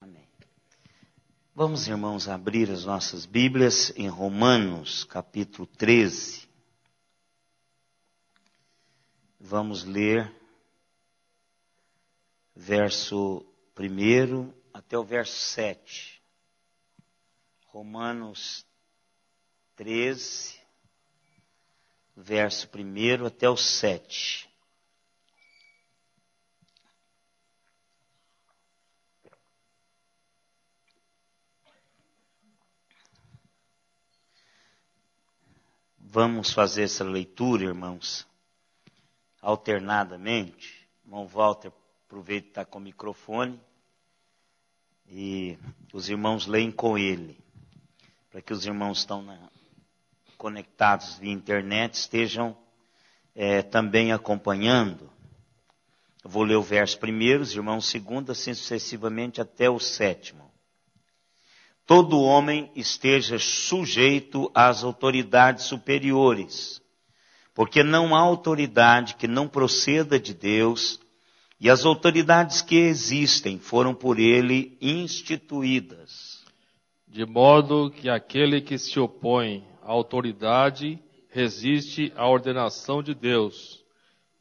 Amém. Vamos, irmãos, abrir as nossas Bíblias em Romanos, capítulo 13. Vamos ler verso 1 até o verso 7. Romanos 13, verso 1 até o 7. Vamos fazer essa leitura, irmãos, alternadamente. Irmão Walter, aproveita que está com o microfone e os irmãos leem com ele, para que os irmãos que estão conectados via internet estejam também acompanhando. Eu vou ler o verso 1, os irmãos 2, assim sucessivamente até o 7. Todo homem esteja sujeito às autoridades superiores, porque não há autoridade que não proceda de Deus, e as autoridades que existem foram por ele instituídas. De modo que aquele que se opõe à autoridade resiste à ordenação de Deus,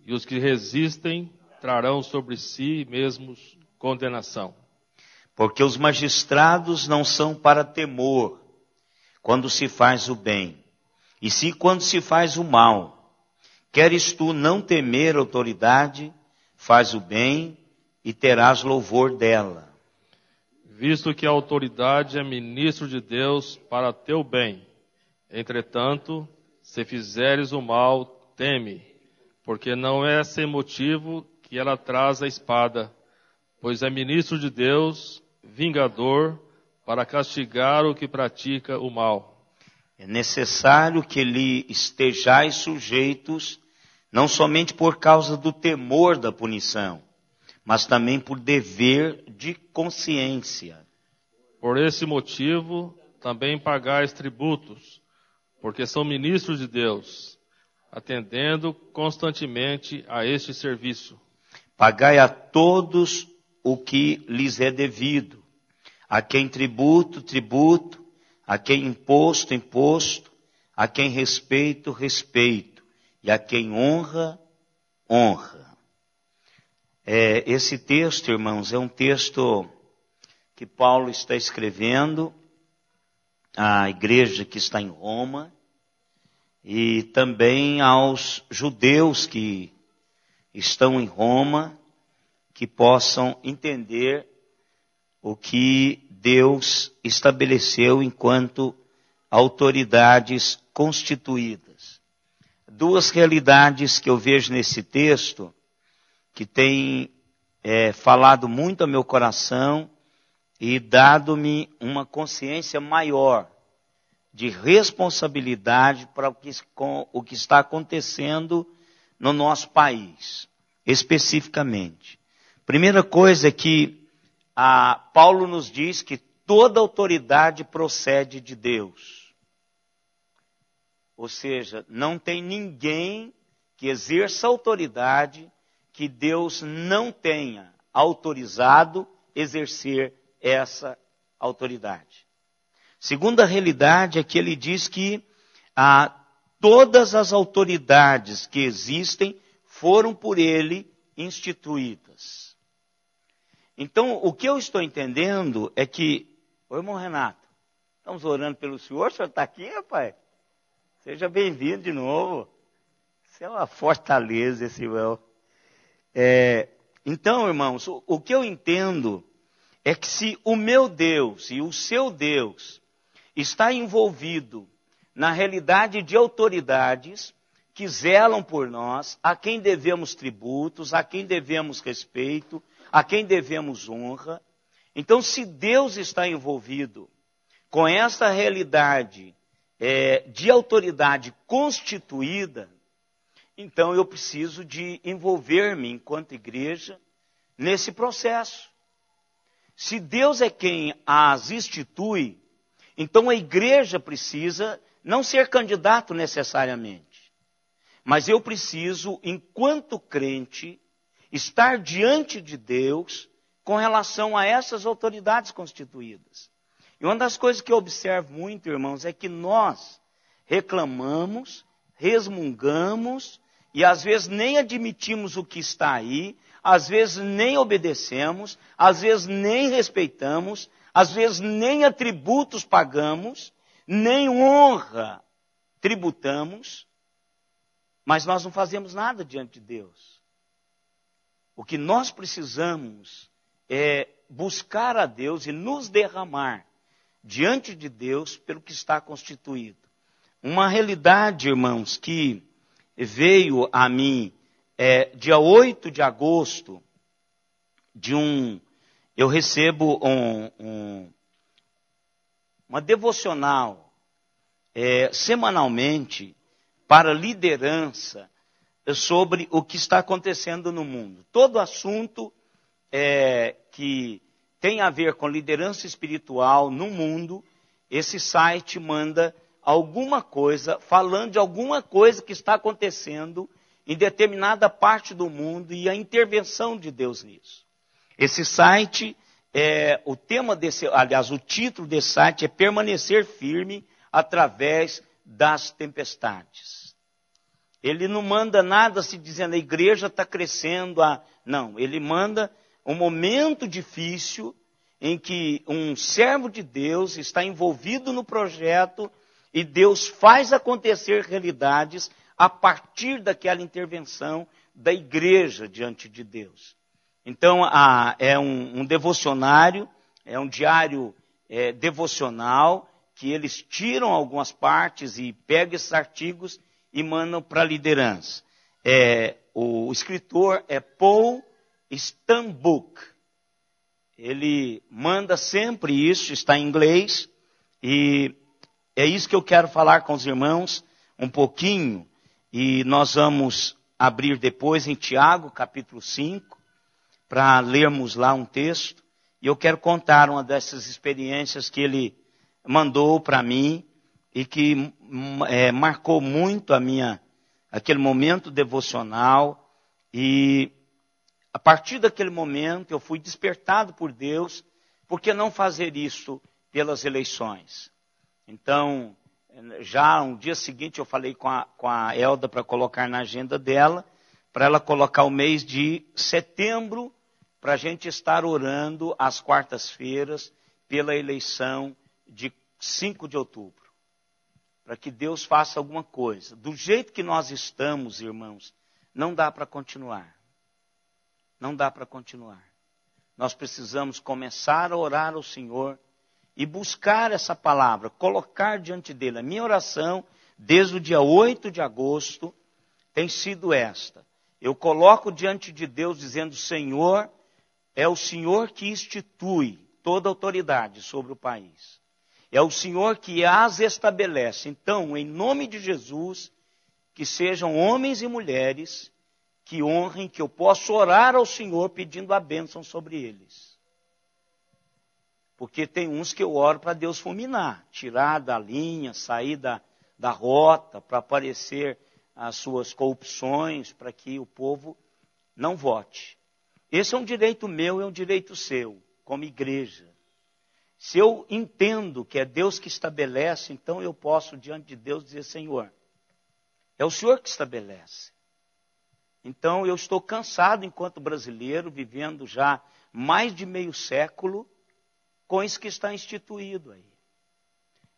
e os que resistem trarão sobre si mesmos condenação. Porque os magistrados não são para temor quando se faz o bem, e sim quando se faz o mal. Queres tu não temer a autoridade, faz o bem e terás louvor dela. Visto que a autoridade é ministro de Deus para teu bem. Entretanto, se fizeres o mal, teme, porque não é sem motivo que ela traz a espada, pois é ministro de Deus, vingador, para castigar o que pratica o mal. É necessário que lhe estejais sujeitos, não somente por causa do temor da punição, mas também por dever de consciência. Por esse motivo, também pagais tributos, porque são ministros de Deus, atendendo constantemente a este serviço. Pagai a todos o que lhes é devido, a quem tributo, tributo, a quem imposto, imposto, a quem respeito, respeito, e a quem honra, honra. Esse texto, irmãos, é um texto que Paulo está escrevendo à igreja que está em Roma e também aos judeus que estão em Roma, que possam entender o que Deus estabeleceu enquanto autoridades constituídas. Duas realidades que eu vejo nesse texto, que tem falado muito ao meu coração e dado-me uma consciência maior de responsabilidade para o que está acontecendo no nosso país, especificamente. Primeira coisa é que Paulo nos diz que toda autoridade procede de Deus. Ou seja, não tem ninguém que exerça autoridade que Deus não tenha autorizado exercer essa autoridade. Segunda realidade é que ele diz que todas as autoridades que existem foram por ele instituídas. Então, o que eu estou entendendo é que... Oi, irmão Renato, estamos orando pelo senhor está aqui, rapaz? Seja bem-vindo de novo. Isso é uma fortaleza, esse irmão. Então, irmãos, o que eu entendo é que se o meu Deus e o seu Deus está envolvido na realidade de autoridades que zelam por nós, a quem devemos tributos, a quem devemos respeito, a quem devemos honra. Então, se Deus está envolvido com essa realidade de autoridade constituída, então eu preciso de envolver-me enquanto igreja nesse processo. Se Deus é quem as institui, então a igreja precisa não ser candidato necessariamente, mas eu preciso, enquanto crente, estar diante de Deus com relação a essas autoridades constituídas. E uma das coisas que eu observo muito, irmãos, é que nós reclamamos, resmungamos, e às vezes nem admitimos o que está aí, às vezes nem obedecemos, às vezes nem respeitamos, às vezes nem atributos pagamos, nem honra tributamos, mas nós não fazemos nada diante de Deus. O que nós precisamos é buscar a Deus e nos derramar diante de Deus pelo que está constituído. Uma realidade, irmãos, que veio a mim dia 8 de agosto, eu recebo uma devocional semanalmente para liderança sobre o que está acontecendo no mundo. Todo assunto que tem a ver com liderança espiritual no mundo, esse site manda alguma coisa, falando de alguma coisa que está acontecendo em determinada parte do mundo e a intervenção de Deus nisso. Esse site, o título desse site é Permanecer Firme através das tempestades. Ele não manda nada se dizendo a igreja está crescendo. Não, ele manda um momento difícil em que um servo de Deus está envolvido no projeto e Deus faz acontecer realidades a partir daquela intervenção da igreja diante de Deus. Então, é um devocionário, é um diário devocional, que eles tiram algumas partes e pegam esses artigos e mandam para a liderança. O escritor é Paul Stambuk. Ele manda sempre isso, está em inglês, e é isso que eu quero falar com os irmãos um pouquinho, e nós vamos abrir depois em Tiago, capítulo 5, para lermos lá um texto, e eu quero contar uma dessas experiências que ele mandou para mim, e que marcou muito aquele momento devocional, e a partir daquele momento eu fui despertado por Deus, por que não fazer isso pelas eleições? Então, já no dia seguinte eu falei com a Elda para colocar na agenda dela, para ela colocar o mês de setembro, para a gente estar orando às quartas-feiras pela eleição de 5 de outubro. Para que Deus faça alguma coisa. Do jeito que nós estamos, irmãos, não dá para continuar. Não dá para continuar. Nós precisamos começar a orar ao Senhor e buscar essa palavra, colocar diante dele. A minha oração, desde o dia 8 de agosto, tem sido esta. Eu coloco diante de Deus dizendo, Senhor, é o Senhor que institui toda autoridade sobre o país. É o Senhor que as estabelece. Então, em nome de Jesus, que sejam homens e mulheres que honrem, que eu possa orar ao Senhor pedindo a bênção sobre eles. Porque tem uns que eu oro para Deus fulminar, tirar da linha, sair da rota, para aparecer as suas corrupções, para que o povo não vote. Esse é um direito meu, é um direito seu, como igreja. Se eu entendo que é Deus que estabelece, então eu posso, diante de Deus, dizer, Senhor, é o Senhor que estabelece. Então eu estou cansado, enquanto brasileiro, vivendo já mais de meio século, com isso que está instituído aí.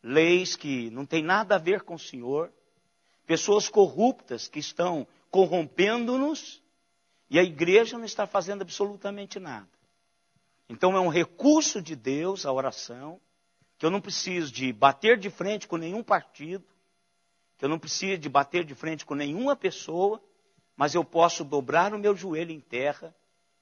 Leis que não tem nada a ver com o Senhor, pessoas corruptas que estão corrompendo-nos, e a igreja não está fazendo absolutamente nada. Então é um recurso de Deus a oração, que eu não preciso de bater de frente com nenhum partido, que eu não preciso de bater de frente com nenhuma pessoa, mas eu posso dobrar o meu joelho em terra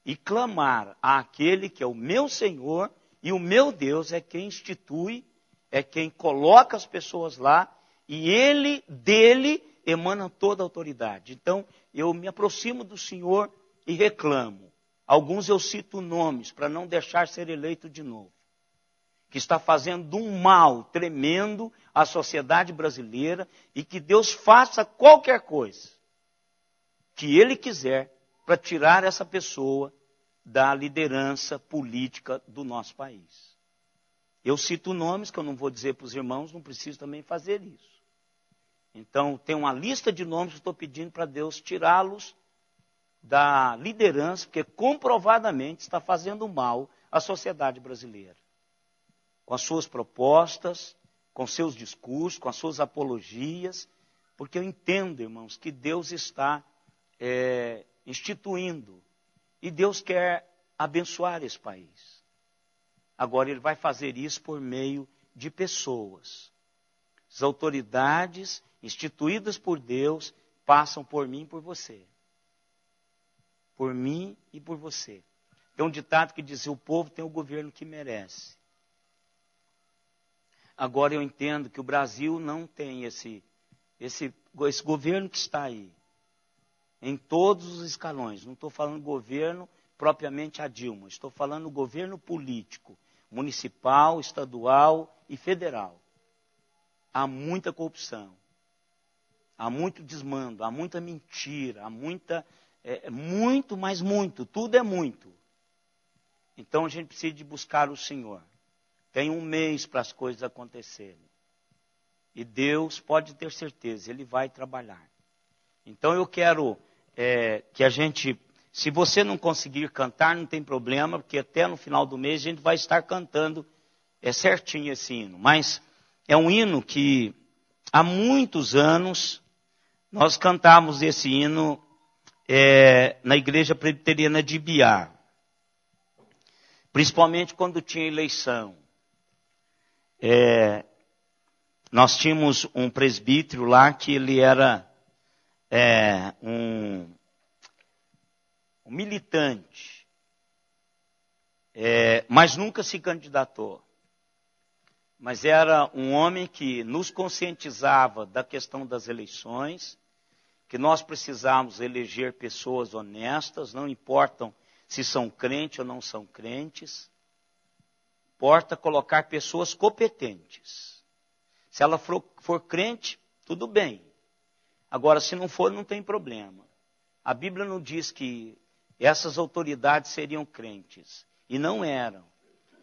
e clamar àquele que é o meu Senhor e o meu Deus é quem institui, é quem coloca as pessoas lá e dele emana toda a autoridade. Então eu me aproximo do Senhor e reclamo. Alguns eu cito nomes para não deixar ser eleito de novo. Que está fazendo um mal tremendo à sociedade brasileira e que Deus faça qualquer coisa que Ele quiser para tirar essa pessoa da liderança política do nosso país. Eu cito nomes que eu não vou dizer para os irmãos, não preciso também fazer isso. Então, tem uma lista de nomes que estou pedindo para Deus tirá-los da liderança, porque comprovadamente está fazendo mal à sociedade brasileira. Com as suas propostas, com seus discursos, com as suas apologias, porque eu entendo, irmãos, que Deus está instituindo e Deus quer abençoar esse país. Agora, Ele vai fazer isso por meio de pessoas. As autoridades instituídas por Deus passam por mim e por você. Por mim e por você. Tem um ditado que diz: o povo tem o governo que merece. Agora eu entendo que o Brasil não tem esse governo que está aí. Em todos os escalões. Não estou falando governo propriamente a Dilma. Estou falando governo político. Municipal, estadual e federal. Há muita corrupção. Há muito desmando. Há muita mentira. Há muita... muito, mas muito. Tudo é muito. Então a gente precisa de buscar o Senhor. Tem um mês para as coisas acontecerem. E Deus, pode ter certeza, Ele vai trabalhar. Então eu quero que a gente, se você não conseguir cantar, não tem problema, porque até no final do mês a gente vai estar cantando certinho esse hino. Mas é um hino que há muitos anos nós cantávamos esse hino na igreja presbiteriana de Ibiá. Principalmente quando tinha eleição. Nós tínhamos um presbítero lá que ele era um militante, mas nunca se candidatou. Mas era um homem que nos conscientizava da questão das eleições, que nós precisamos eleger pessoas honestas, não importam se são crentes ou não são crentes. Importa colocar pessoas competentes. Se ela for crente, tudo bem. Agora, se não for, não tem problema. A Bíblia não diz que essas autoridades seriam crentes. E não eram.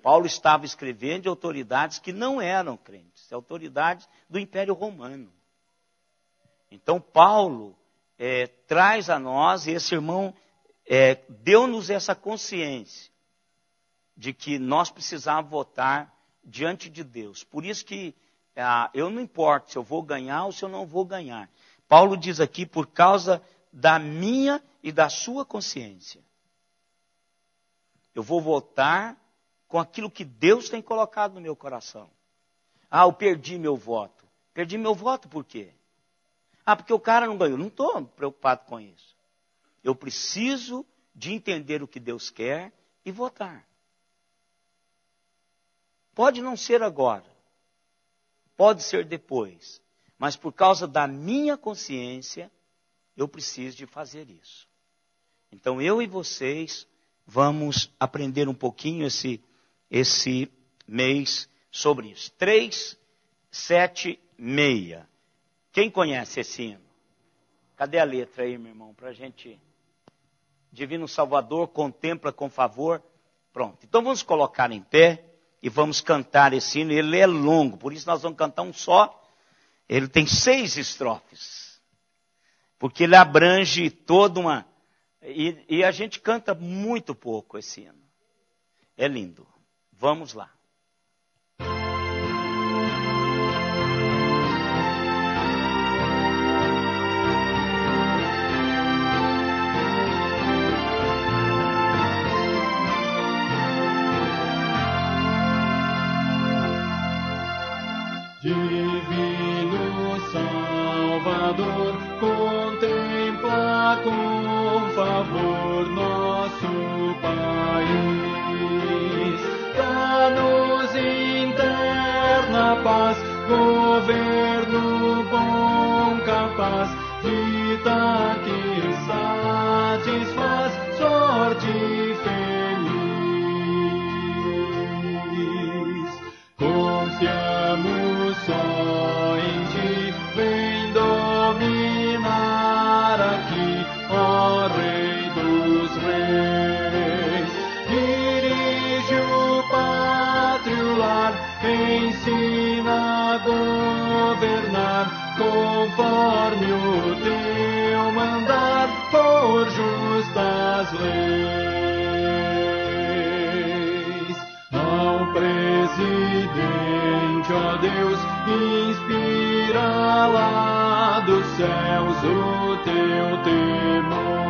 Paulo estava escrevendo de autoridades que não eram crentes. Autoridades do Império Romano. Então, Paulo traz a nós, e esse irmão deu-nos essa consciência de que nós precisávamos votar diante de Deus. Por isso que eu não importo se eu vou ganhar ou se eu não vou ganhar. Paulo diz aqui, por causa da minha e da sua consciência. Eu vou votar com aquilo que Deus tem colocado no meu coração. Eu perdi meu voto. Perdi meu voto por quê? Porque o cara não ganhou. Não estou preocupado com isso. Eu preciso de entender o que Deus quer e votar. Pode não ser agora. Pode ser depois. Mas por causa da minha consciência, eu preciso de fazer isso. Então eu e vocês vamos aprender um pouquinho esse mês sobre isso. 3, 7, 6. Quem conhece esse hino? Cadê a letra aí, meu irmão? Para a gente... Divino Salvador, contempla com favor. Pronto. Então vamos colocar em pé e vamos cantar esse hino. Ele é longo, por isso nós vamos cantar um só. Ele tem 6 estrofes. Porque ele abrange toda uma... E a gente canta muito pouco esse hino. É lindo. Vamos lá. Divino Salvador, contempla com favor nosso país. Dá-nos interna paz, governo bom, capaz, vida que satisfaz, sorte feliz. Confiamos só em ti, vem dominar aqui, ó Rei dos Reis. ensina a governar conforme o teu mandar por justas leis. Ao presidente, ó Deus, inspira lá dos céus o teu temor,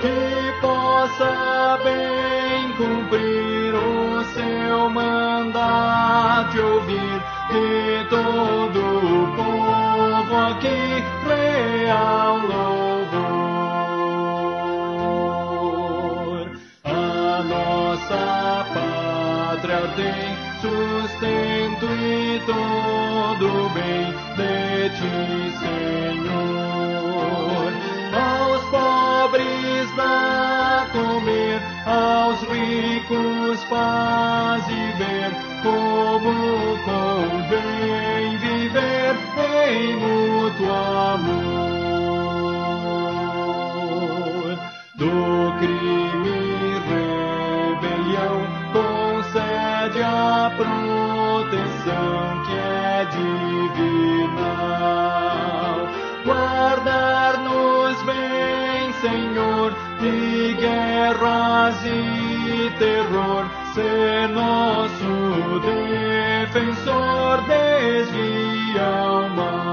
que possa bem cumprir o seu mandato e ouvir de todo o povo aqui real louvor. A nossa pátria tem sustento e todo bem de ti, Senhor. Aos pobres dá comer, aos ricos faz viver, como convém viver em mútuo amor. Do crime e rebelião concede a proteção que é divinal. Guardar-nos bem, Senhor, de guerras e terror, ser nosso defensor, desvia o mal.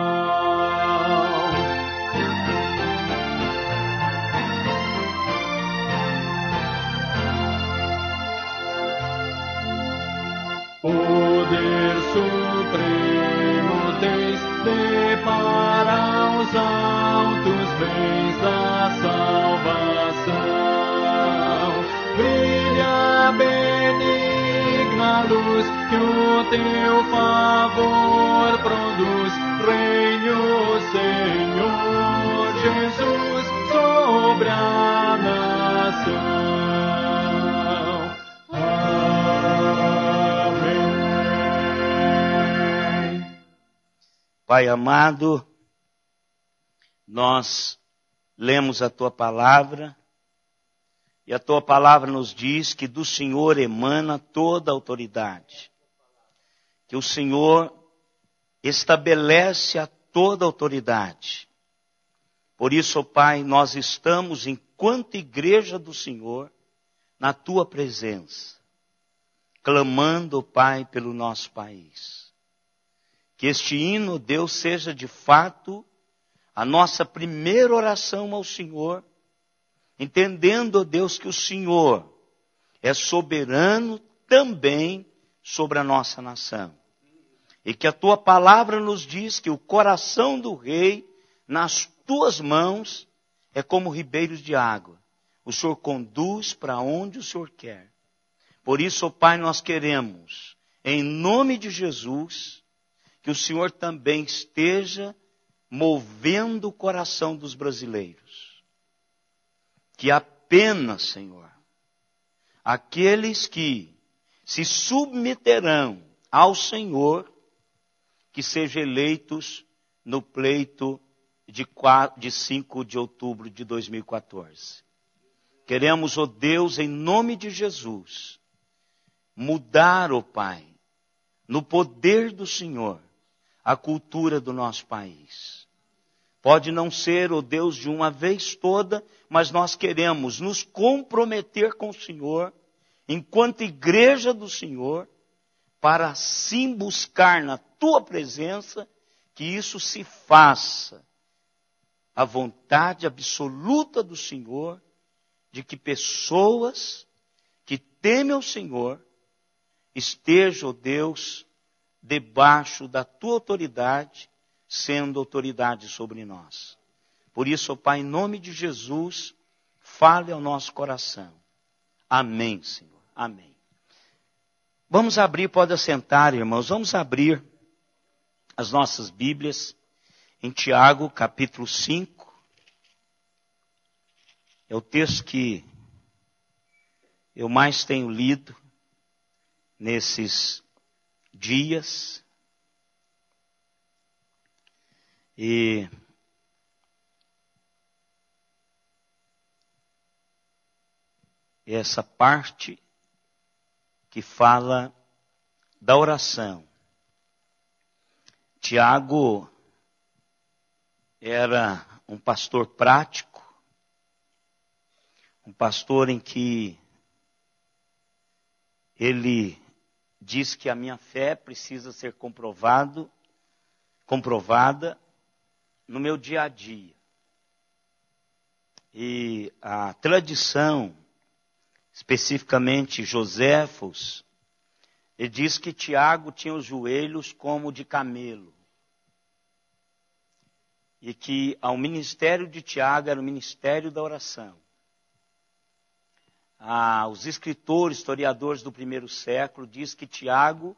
Poder supremo tens, depara os altos bens da salvação. Brilha benigna luz que o teu favor produz. Reine o Senhor Jesus sobre a nação. Pai amado, nós lemos a Tua palavra, e a Tua palavra nos diz que do Senhor emana toda a autoridade, que o Senhor estabelece a toda a autoridade. Por isso, ó Pai, nós estamos, enquanto igreja do Senhor, na Tua presença, clamando, ó Pai, pelo nosso país. Que este hino, Deus, seja de fato a nossa primeira oração ao Senhor, entendendo, ó Deus, que o Senhor é soberano também sobre a nossa nação. E que a Tua palavra nos diz que o coração do rei, nas Tuas mãos, é como ribeiros de água. O Senhor conduz para onde o Senhor quer. Por isso, ó Pai, nós queremos, em nome de Jesus, que o Senhor também esteja movendo o coração dos brasileiros. Que apenas, Senhor, aqueles que se submeterão ao Senhor, que sejam eleitos no pleito de 5 de outubro de 2014. Queremos, ó Deus, em nome de Jesus, mudar, ó Pai, no poder do Senhor, a cultura do nosso país. Pode não ser, ó Deus, de uma vez toda, mas nós queremos nos comprometer com o Senhor, enquanto igreja do Senhor, para assim buscar na Tua presença, que isso se faça a vontade absoluta do Senhor, de que pessoas que temem ao Senhor estejam, ó Deus, debaixo da Tua autoridade, sendo autoridade sobre nós. Por isso, ó Pai, em nome de Jesus, fale ao nosso coração. Amém, Senhor. Amém. Vamos abrir, pode assentar, irmãos, vamos abrir as nossas Bíblias em Tiago, capítulo 5. É o texto que eu mais tenho lido nesses dias. E essa parte que fala da oração. Tiago era um pastor prático, um pastor em que ele diz que a minha fé precisa ser comprovada no meu dia a dia. E a tradição, especificamente Joséfos, ele diz que Tiago tinha os joelhos como de camelo. E que o ministério de Tiago era o ministério da oração. Os escritores, historiadores do primeiro século, diz que Tiago,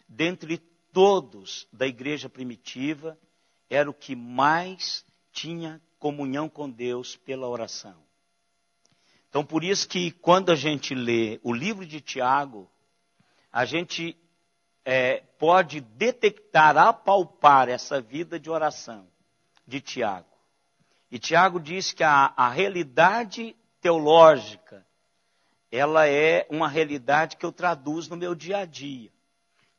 dentre todos da igreja primitiva, era o que mais tinha comunhão com Deus pela oração. Então, por isso que quando a gente lê o livro de Tiago, a gente pode detectar, apalpar essa vida de oração de Tiago. E Tiago diz que a realidade teológica, ela é uma realidade que eu traduzo no meu dia a dia.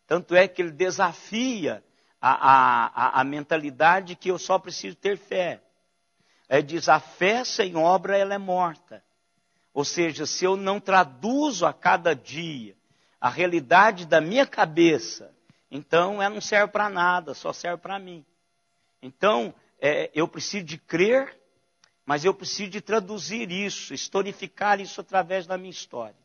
Tanto é que ele desafia a mentalidade que eu só preciso ter fé. Ele diz, a fé sem obra, ela é morta. Ou seja, se eu não traduzo a cada dia a realidade da minha cabeça, então ela não serve para nada, só serve para mim. Então, eu preciso de crer, mas eu preciso de traduzir isso, historificar isso através da minha história.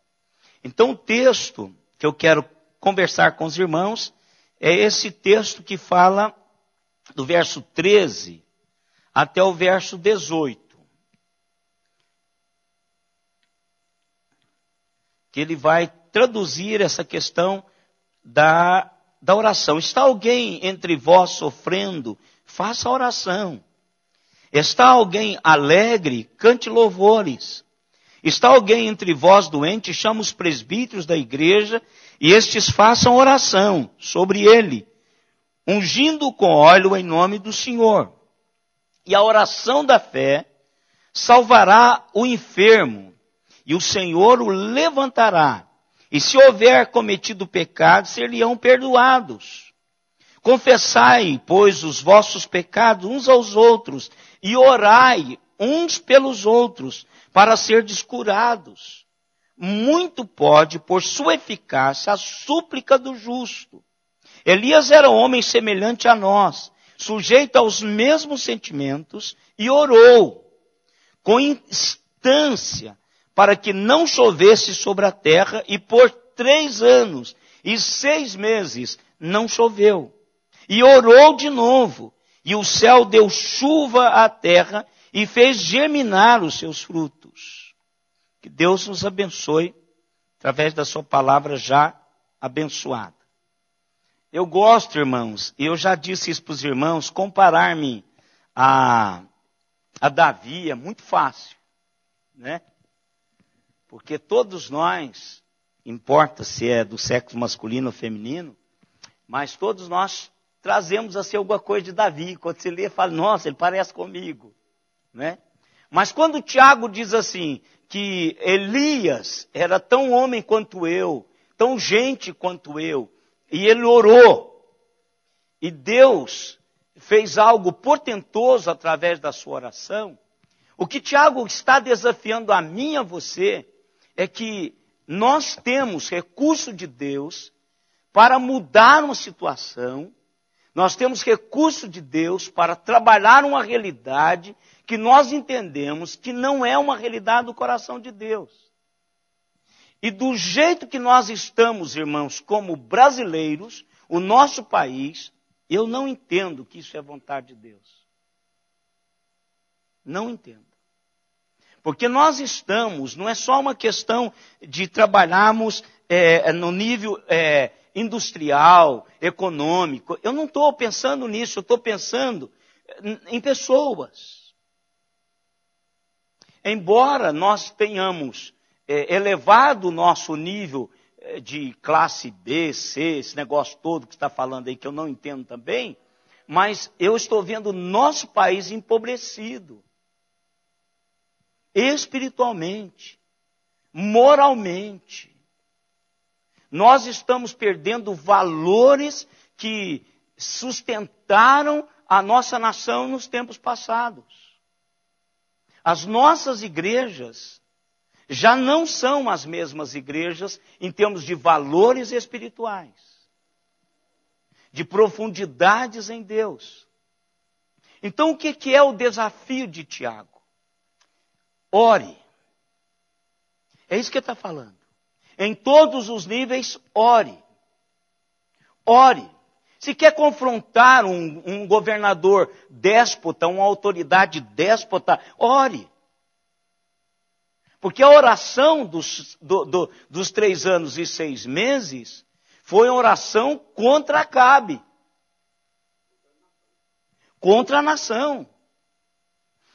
Então, o texto que eu quero conversar com os irmãos é esse texto que fala do verso 13 até o verso 18. Que ele vai traduzir essa questão da oração. Está alguém entre vós sofrendo? Faça oração. Está alguém alegre? Cante louvores. Está alguém entre vós doente? Chama os presbíteros da igreja e estes façam oração sobre ele, ungindo com óleo em nome do Senhor. E a oração da fé salvará o enfermo, e o Senhor o levantará. E se houver cometido pecado, ser-lhe-ão perdoados. Confessai, pois, os vossos pecados uns aos outros, e orai uns pelos outros, para serdes curados. Muito pode, por sua eficácia, a súplica do justo. Elias era homem semelhante a nós, sujeito aos mesmos sentimentos, e orou com instância para que não chovesse sobre a terra, e por 3 anos e 6 meses não choveu. E orou de novo, e o céu deu chuva à terra, e fez germinar os seus frutos. Que Deus nos abençoe, através da sua palavra já abençoada. Eu gosto, irmãos, e eu já disse isso para os irmãos, comparar-me a Davi é muito fácil, né? Porque todos nós, importa se é do sexo masculino ou feminino, mas todos nós trazemos assim alguma coisa de Davi. Quando você lê, fala, nossa, ele parece comigo, né? Mas quando Tiago diz assim, que Elias era tão homem quanto eu, tão gente quanto eu, e ele orou, e Deus fez algo portentoso através da sua oração, o que Tiago está desafiando a mim e a você é que nós temos recurso de Deus para mudar uma situação, nós temos recurso de Deus para trabalhar uma realidade que nós entendemos que não é uma realidade do coração de Deus. E do jeito que nós estamos, irmãos, como brasileiros, o nosso país, eu não entendo que isso é vontade de Deus. Não entendo. Porque nós estamos, não é só uma questão de trabalharmos no nível industrial, econômico. Eu não estou pensando nisso, eu estou pensando em pessoas. Embora nós tenhamos elevado o nosso nível de classe B, C, esse negócio todo que está falando aí, que eu não entendo também, mas eu estou vendo o nosso país empobrecido. Espiritualmente, moralmente. nós estamos perdendo valores que sustentaram a nossa nação nos tempos passados. As nossas igrejas já não são as mesmas igrejas em termos de valores espirituais, de profundidades em Deus. Então, o que é o desafio de Tiago? Ore. É isso que ele está falando. Em todos os níveis, ore. Ore. Se quer confrontar um governador déspota, uma autoridade déspota, ore. Porque a oração dos 3 anos e 6 meses foi uma oração contra Acabe. Contra a nação.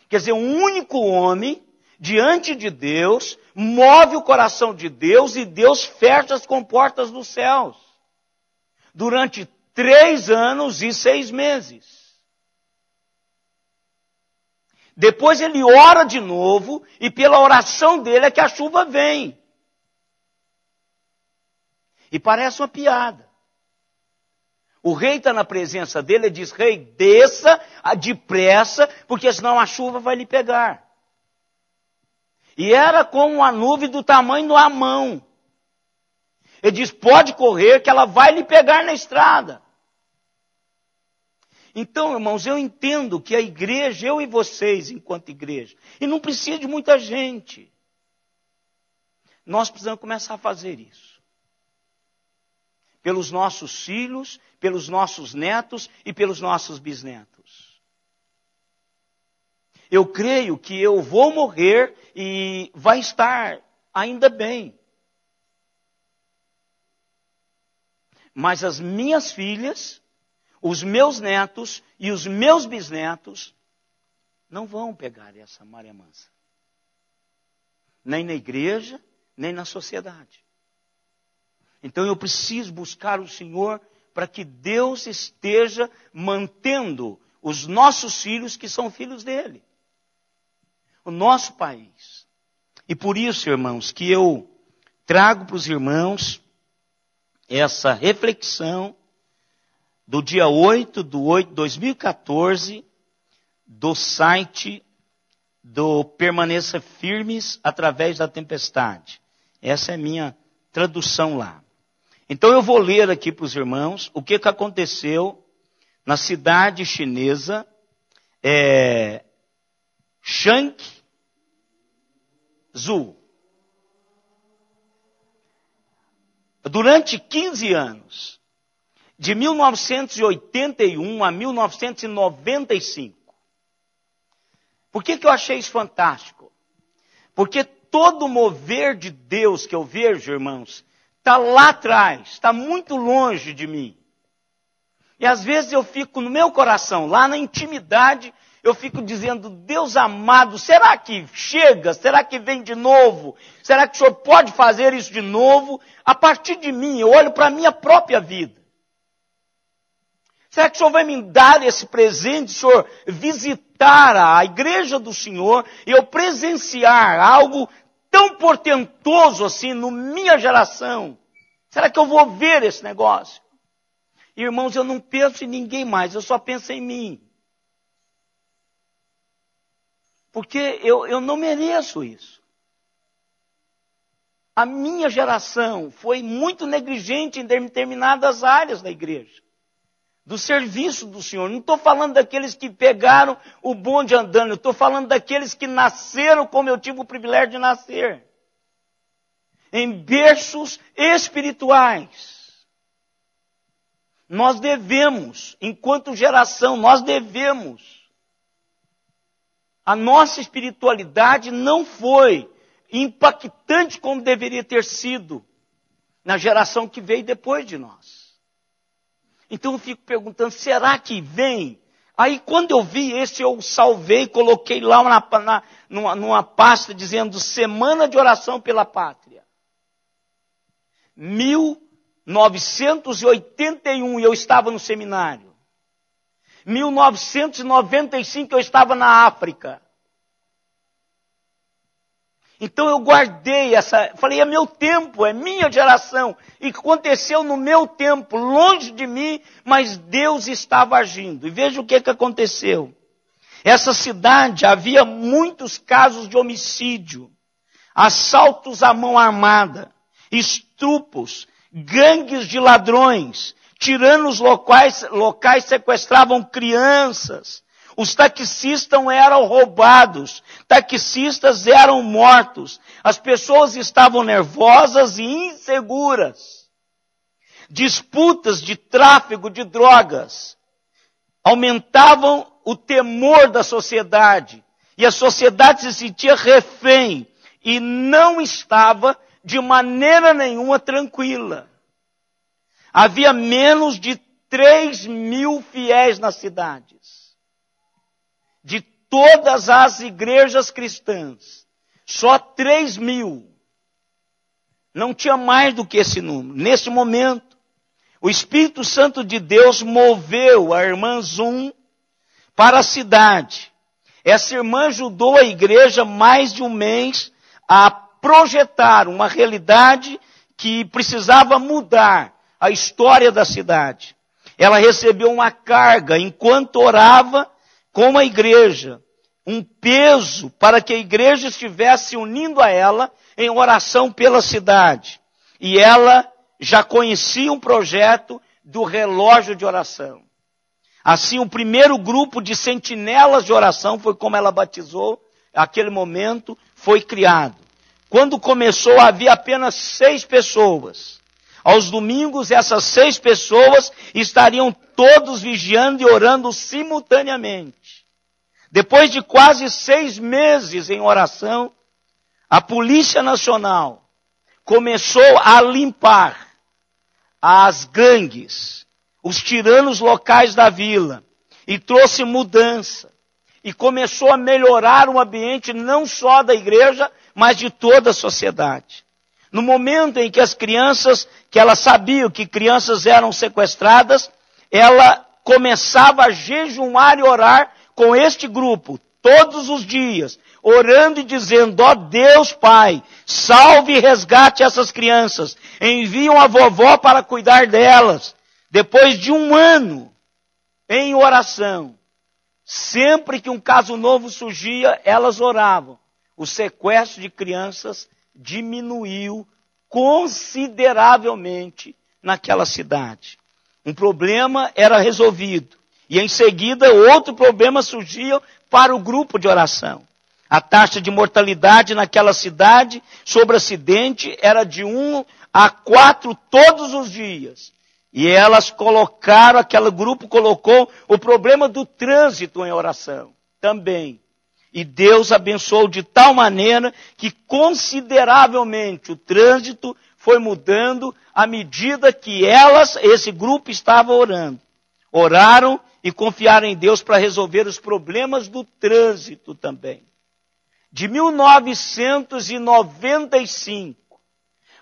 Quer dizer, um único homem, diante de Deus, move o coração de Deus e Deus fecha as comportas dos céus. Durante 3 anos e 6 meses. Depois ele ora de novo e pela oração dele é que a chuva vem. E parece uma piada. O rei está na presença dele e diz, rei, desça depressa, porque senão a chuva vai lhe pegar. E era como uma nuvem do tamanho da mão. Ele diz, pode correr que ela vai lhe pegar na estrada. Então, irmãos, eu entendo que a igreja, eu e vocês, enquanto igreja, e não precisa de muita gente, nós precisamos começar a fazer isso. Pelos nossos filhos, pelos nossos netos e pelos nossos bisnetos. Eu creio que eu vou morrer e vai estar ainda bem. Mas as minhas filhas, os meus netos e os meus bisnetos não vão pegar essa maré mansa. Nem na igreja, nem na sociedade. Então eu preciso buscar o Senhor para que Deus esteja mantendo os nossos filhos que são filhos dele. O nosso país. E por isso, irmãos, que eu trago para os irmãos essa reflexão do dia 8/8/2014, do site do Permaneça Firmes através da tempestade. Essa é a minha tradução lá. Então eu vou ler aqui para os irmãos o que aconteceu na cidade chinesa, Changzhou. Durante 15 anos, de 1981 a 1995. Por que eu achei isso fantástico? Porque todo o mover de Deus que eu vejo, irmãos, está lá atrás, está muito longe de mim. E às vezes eu fico no meu coração, lá na intimidade, eu fico dizendo, Deus amado, será que chega? Será que vem de novo? Será que o Senhor pode fazer isso de novo? A partir de mim, eu olho para a minha própria vida. Será que o Senhor vai me dar esse presente, o Senhor visitar a igreja do Senhor e eu presenciar algo tão portentoso assim na minha geração? Será que eu vou ver esse negócio? Irmãos, eu não penso em ninguém mais, eu só penso em mim. Porque eu não mereço isso. A minha geração foi muito negligente em determinadas áreas da igreja. Do serviço do Senhor. Não estou falando daqueles que pegaram o bonde andando. Estou falando daqueles que nasceram como eu tive o privilégio de nascer. Em berços espirituais. Nós devemos, enquanto geração, nós devemos. A nossa espiritualidade não foi impactante como deveria ter sido na geração que veio depois de nós. Então eu fico perguntando, será que vem? Aí quando eu vi esse, eu salvei, coloquei lá numa pasta dizendo Semana de Oração pela Pátria. 1981 eu estava no seminário. 1995 eu estava na África. Então eu guardei falei, é meu tempo, é minha geração. E aconteceu no meu tempo, longe de mim, mas Deus estava agindo. E veja o que aconteceu. Essa cidade havia muitos casos de homicídio, assaltos à mão armada, estupros, gangues de ladrões, tiranos locais sequestravam crianças. Os taxistas eram roubados, taxistas eram mortos. As pessoas estavam nervosas e inseguras. Disputas de tráfico de drogas aumentavam o temor da sociedade. E a sociedade se sentia refém e não estava de maneira nenhuma tranquila. Havia menos de 3.000 fiéis nas cidades. De todas as igrejas cristãs, só 3.000. Não tinha mais do que esse número. Nesse momento, o Espírito Santo de Deus moveu a irmã Zum para a cidade. Essa irmã ajudou a igreja mais de um mês a projetar uma realidade que precisava mudar a história da cidade. Ela recebeu uma carga enquanto orava com a igreja, um peso para que a igreja estivesse unindo a ela em oração pela cidade. E ela já conhecia um projeto do relógio de oração. Assim, o primeiro grupo de sentinelas de oração, foi como ela batizou, aquele momento, foi criado. Quando começou, havia apenas 6 pessoas. Aos domingos, essas 6 pessoas estariam todos vigiando e orando simultaneamente. Depois de quase 6 meses em oração, a Polícia Nacional começou a limpar as gangues, os tiranos locais da vila, e trouxe mudança. E começou a melhorar o ambiente não só da igreja, mas de toda a sociedade. No momento em que as crianças, que ela sabia que crianças eram sequestradas, ela começava a jejuar e orar com este grupo, todos os dias, orando e dizendo, ó Deus Pai, salve e resgate essas crianças, enviam a vovó para cuidar delas. Depois de 1 ano em oração, sempre que um caso novo surgia, elas oravam. O sequestro de crianças diminuiu consideravelmente naquela cidade. Um problema era resolvido. E em seguida, outro problema surgia para o grupo de oração. A taxa de mortalidade naquela cidade sobre acidente era de 1 a 4 todos os dias. E elas colocaram, aquele grupo colocou o problema do trânsito em oração também. E Deus abençoou de tal maneira que consideravelmente o trânsito foi mudando à medida que esse grupo estava orando. Oraram e confiaram em Deus para resolver os problemas do trânsito também. De 1995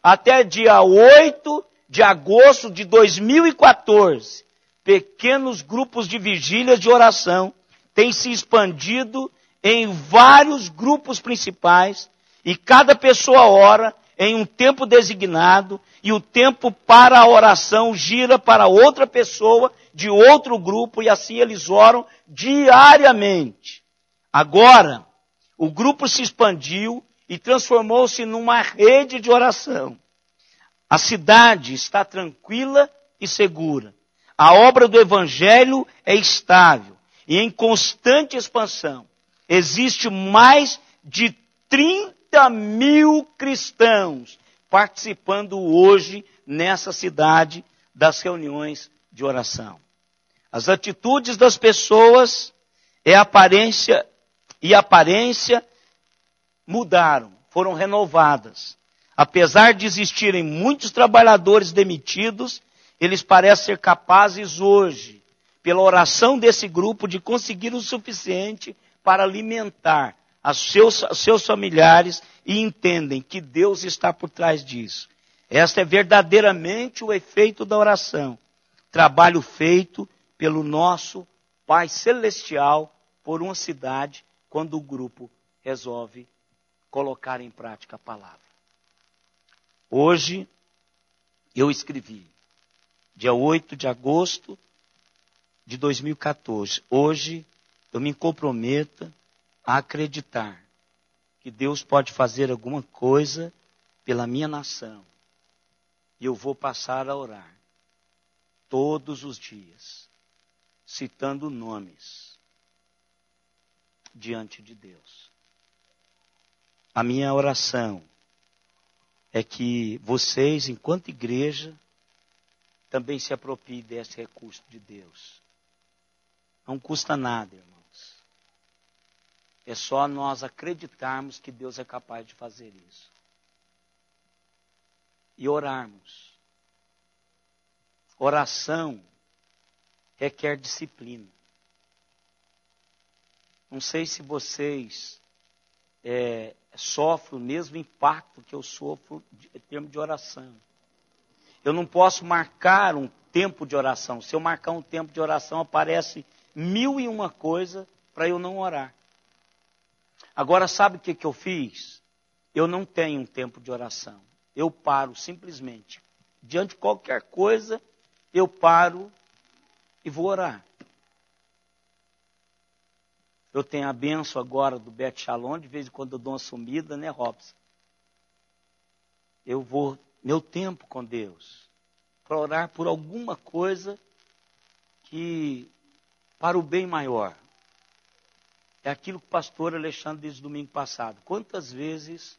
até dia 8 de agosto de 2014, pequenos grupos de vigília de oração têm se expandido em vários grupos principais, e cada pessoa ora em um tempo designado, e o tempo para a oração gira para outra pessoa de outro grupo, e assim eles oram diariamente. Agora, o grupo se expandiu e transformou-se numa rede de oração. A cidade está tranquila e segura. A obra do Evangelho é estável e em constante expansão. Existe mais de 30.000 cristãos participando hoje nessa cidade das reuniões de oração. As atitudes das pessoas e aparência mudaram, foram renovadas. Apesar de existirem muitos trabalhadores demitidos, eles parecem ser capazes hoje, pela oração desse grupo, de conseguir o suficiente para alimentar seus familiares, e entendem que Deus está por trás disso. Este é verdadeiramente o efeito da oração. Trabalho feito pelo nosso Pai Celestial por uma cidade, quando o grupo resolve colocar em prática a palavra. Hoje, eu escrevi, dia 8 de agosto de 2014. Hoje, eu me comprometo a acreditar que Deus pode fazer alguma coisa pela minha nação. E eu vou passar a orar todos os dias, citando nomes diante de Deus. A minha oração é que vocês, enquanto igreja, também se apropriem desse recurso de Deus. Não custa nada, irmãos. É só nós acreditarmos que Deus é capaz de fazer isso. E orarmos. Oração requer disciplina. Não sei se vocês sofrem o mesmo impacto que eu sofro em termos de oração. Eu não posso marcar um tempo de oração. Se eu marcar um tempo de oração, aparece 1001 coisa para eu não orar. Agora, sabe o que eu fiz? Eu não tenho um tempo de oração. Eu paro simplesmente. Diante de qualquer coisa, eu paro e vou orar. Eu tenho a bênção agora do Bet Shalom, de vez em quando eu dou uma sumida, né, Robson? Eu vou, meu tempo com Deus, para orar por alguma coisa que, para o bem maior. É aquilo que o pastor Alexandre disse domingo passado. Quantas vezes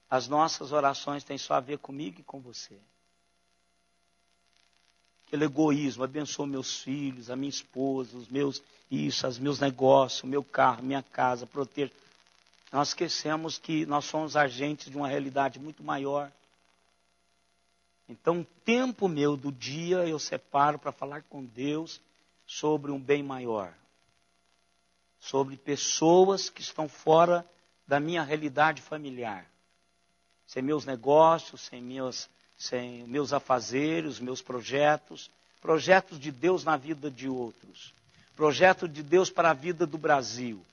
as nossas orações têm só a ver comigo e com você? Aquele egoísmo, abençoa meus filhos, a minha esposa, os meus negócios, o meu carro, minha casa, proteja. Nós esquecemos que nós somos agentes de uma realidade muito maior. Então, o tempo meu do dia eu separo para falar com Deus sobre um bem maior. Sobre pessoas que estão fora da minha realidade familiar. Sem meus negócios, sem meus afazeres, meus projetos. Projetos de Deus na vida de outros. Projeto de Deus para a vida do Brasil.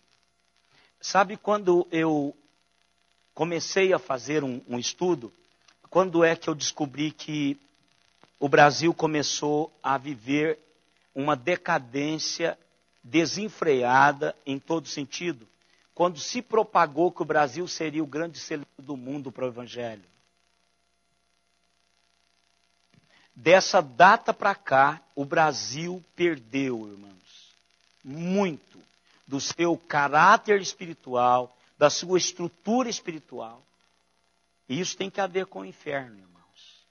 Sabe quando eu comecei a fazer um estudo? Quando é que eu descobri que o Brasil começou a viver uma decadência desenfreada em todo sentido? Quando se propagou que o Brasil seria o grande celeiro do mundo para o Evangelho. Dessa data para cá, o Brasil perdeu, irmãos, muito do seu caráter espiritual, da sua estrutura espiritual. E isso tem que a ver com o inferno, irmãos.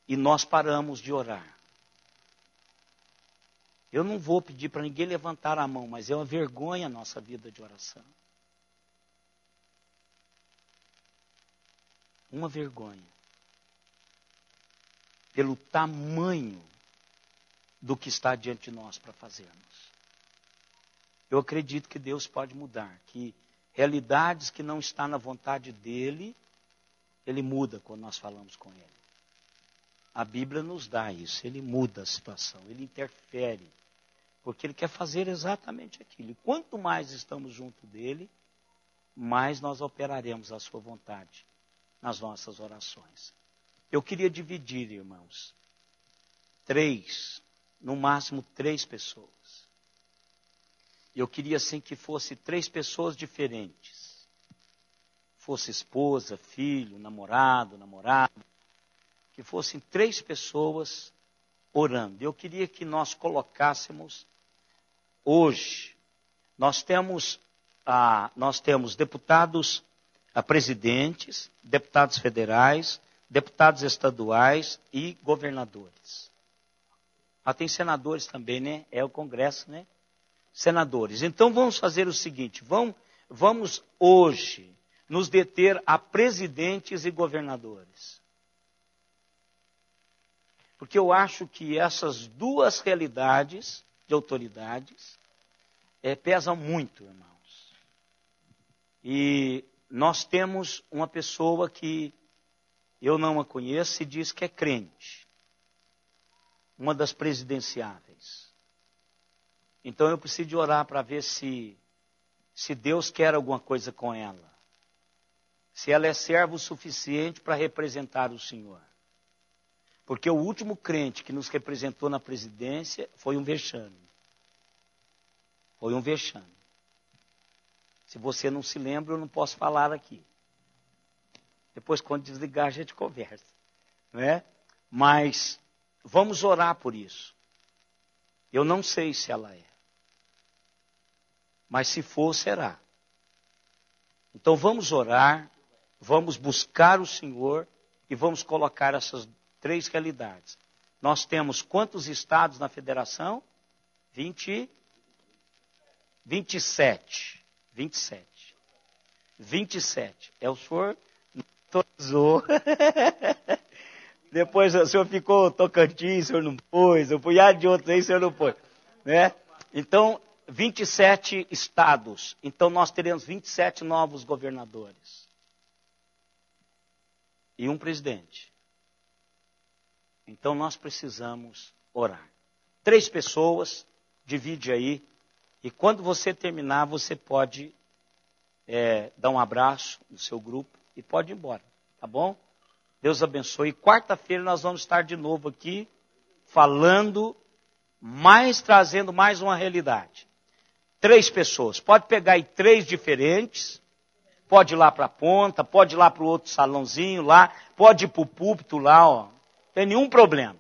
E nós paramos de orar. Eu não vou pedir para ninguém levantar a mão, mas é uma vergonha a nossa vida de oração. Uma vergonha. Pelo tamanho do que está diante de nós para fazermos. Eu acredito que Deus pode mudar, que realidades que não estão na vontade dEle, Ele muda quando nós falamos com Ele. A Bíblia nos dá isso, Ele muda a situação, Ele interfere, porque Ele quer fazer exatamente aquilo. E quanto mais estamos junto dEle, mais nós operaremos a sua vontade nas nossas orações. Eu queria dividir, irmãos, no máximo 3 pessoas. Eu queria, assim, que fosse 3 pessoas diferentes. Fosse esposa, filho, namorado, namorada. Que fossem 3 pessoas orando. Eu queria que nós colocássemos hoje. Nós temos deputados presidentes, deputados federais, deputados estaduais e governadores. Tem senadores também, né? É o Congresso, né? Senadores. Então vamos fazer o seguinte, vamos hoje nos deter a presidentes e governadores. Porque eu acho que essas 2 realidades de autoridades pesam muito, irmãos. E nós temos uma pessoa que eu não a conheço e diz que é crente. Uma das presidenciáveis. Então eu preciso de orar para ver se se Deus quer alguma coisa com ela. Se ela é serva o suficiente para representar o Senhor. Porque o último crente que nos representou na presidência foi um vexame. Foi um vexame. Se você não se lembra, eu não posso falar aqui. Depois, quando desligar, a gente conversa. Né? Mas vamos orar por isso. Eu não sei se ela é. Mas se for, será. Então vamos orar, vamos buscar o Senhor e vamos colocar essas 3 realidades. Nós temos quantos estados na federação? 27. 27. É o senhor atualizou. Depois o senhor ficou Tocantins, o senhor não pôs. Eu fui de outros aí, o senhor não pôs. Né? Então, 27 estados. Então, nós teremos 27 novos governadores. E um presidente. Então, nós precisamos orar. 3 pessoas, divide aí. E quando você terminar, você pode dar um abraço no seu grupo e pode ir embora. Tá bom? Deus abençoe. Quarta-feira nós vamos estar de novo aqui, falando, trazendo mais uma realidade. 3 pessoas. Pode pegar aí 3 diferentes. Pode ir lá para a ponta, pode ir lá para o outro salãozinho lá, pode ir para o púlpito lá, ó. Não tem nenhum problema.